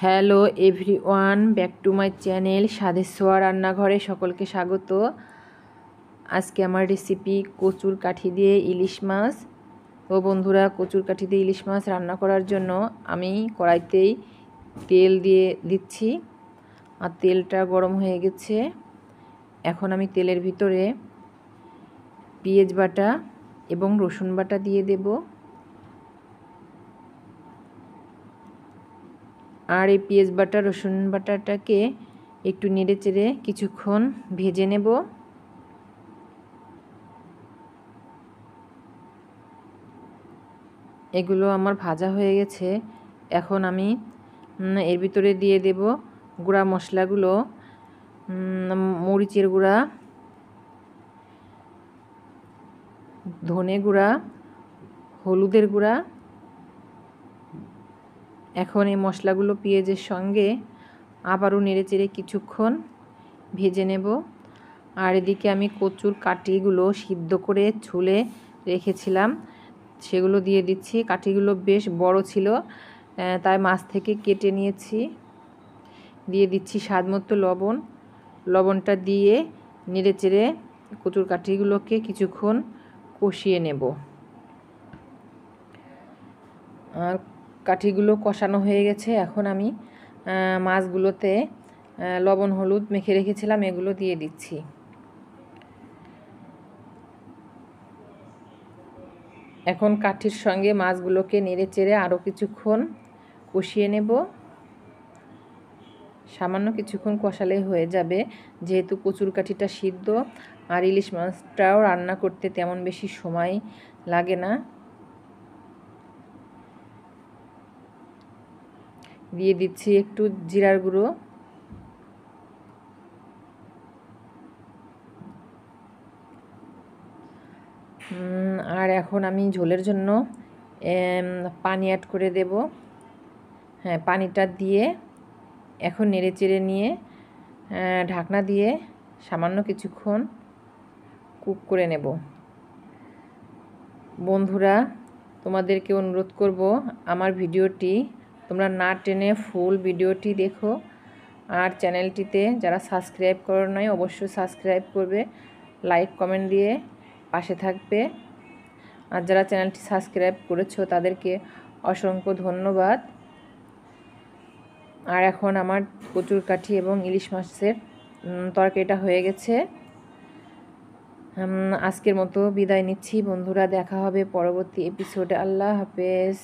Hello everyone, back to my channel স্বাদের ছোঁয়া রান্নাঘরে সকলকে স্বাগত। আজকে আমার রেসিপি কচুর কাঠি দিয়ে ইলিশ মাছ। তো বন্ধুরা, কচুর কাঠি দিয়ে ইলিশ মাছ রান্না করার জন্য আমি কড়াইতেই তেল দিয়ে দিচ্ছি, আর তেলটা গরম হয়ে গেছে। এখন আমি তেলের ভিতরে পেঁয়াজ বাটা এবং রসুন বাটা দিয়ে দেব। আর এই পেঁয়াজ বাটা রসুন বাটাটাকে একটু নেড়ে চেড়ে কিছুক্ষণ ভেজে নেব। এগুলো আমার ভাজা হয়ে গেছে। এখন আমি এর ভিতরে দিয়ে দেব গুঁড়া মশলাগুলো, মরিচের গুঁড়া, ধনে গুঁড়া, হলুদের গুঁড়া। এখন এই মশলাগুলো পেঁয়াজের সঙ্গে আবারও নেড়েচেড়ে কিছুক্ষণ ভেজে নেব। আর এদিকে আমি কচুর কাঠিগুলো সিদ্ধ করে ছুলে রেখেছিলাম, সেগুলো দিয়ে দিচ্ছি। কাঠিগুলো বেশ বড় ছিল, তাই মাছ থেকে কেটে নিয়েছি। দিয়ে দিচ্ছি স্বাদ মতো লবণ। লবণটা দিয়ে নেড়েচেড়ে কচুর কাঠিগুলোকে কিছুক্ষণ কষিয়ে নেব। আর কাঠিগুলো কষানো হয়ে গেছে। এখন আমি মাছগুলোতে লবণ হলুদ মেখে রেখেছিলাম, এগুলো দিয়ে দিচ্ছি। এখন কাঠির সঙ্গে মাছগুলোকে নেড়েচেড়ে আরও কিছুক্ষণ কষিয়ে নেব। সামান্য কিছুক্ষণ কষালে হয়ে যাবে, যেহেতু কচুর কাঠিটা সিদ্ধ আর ইলিশ মাছটাও রান্না করতে তেমন বেশি সময় লাগে না। দিয়ে দিচ্ছি একটু জিরার গুঁড়ো। আর এখন আমি ঝোলের জন্য পানি অ্যাড করে দেব। হ্যাঁ, পানিটা দিয়ে এখন নেড়েচেড়ে নিয়ে ঢাকনা দিয়ে সামান্য কিছুক্ষণ কুক করে নেব। বন্ধুরা, তোমাদেরকে অনুরোধ করব, আমার ভিডিওটি তোমরা না টেনে ফুল ভিডিওটি দেখো। আর চ্যানেলটিতে যারা সাবস্ক্রাইব করো নাই, অবশ্যই সাবস্ক্রাইব করবে, লাইক কমেন্ট দিয়ে পাশে থাকবে। আর যারা চ্যানেলটি সাবস্ক্রাইব করেছো তাদেরকে অসংখ্য ধন্যবাদ। আর এখন আমার কচুর কাঠি এবং ইলিশ মাছের তরকারিটা হয়ে গেছে। আজকের মতো বিদায় নিচ্ছি বন্ধুরা, দেখা হবে পরবর্তী এপিসোডে। আল্লাহ হাফেজ।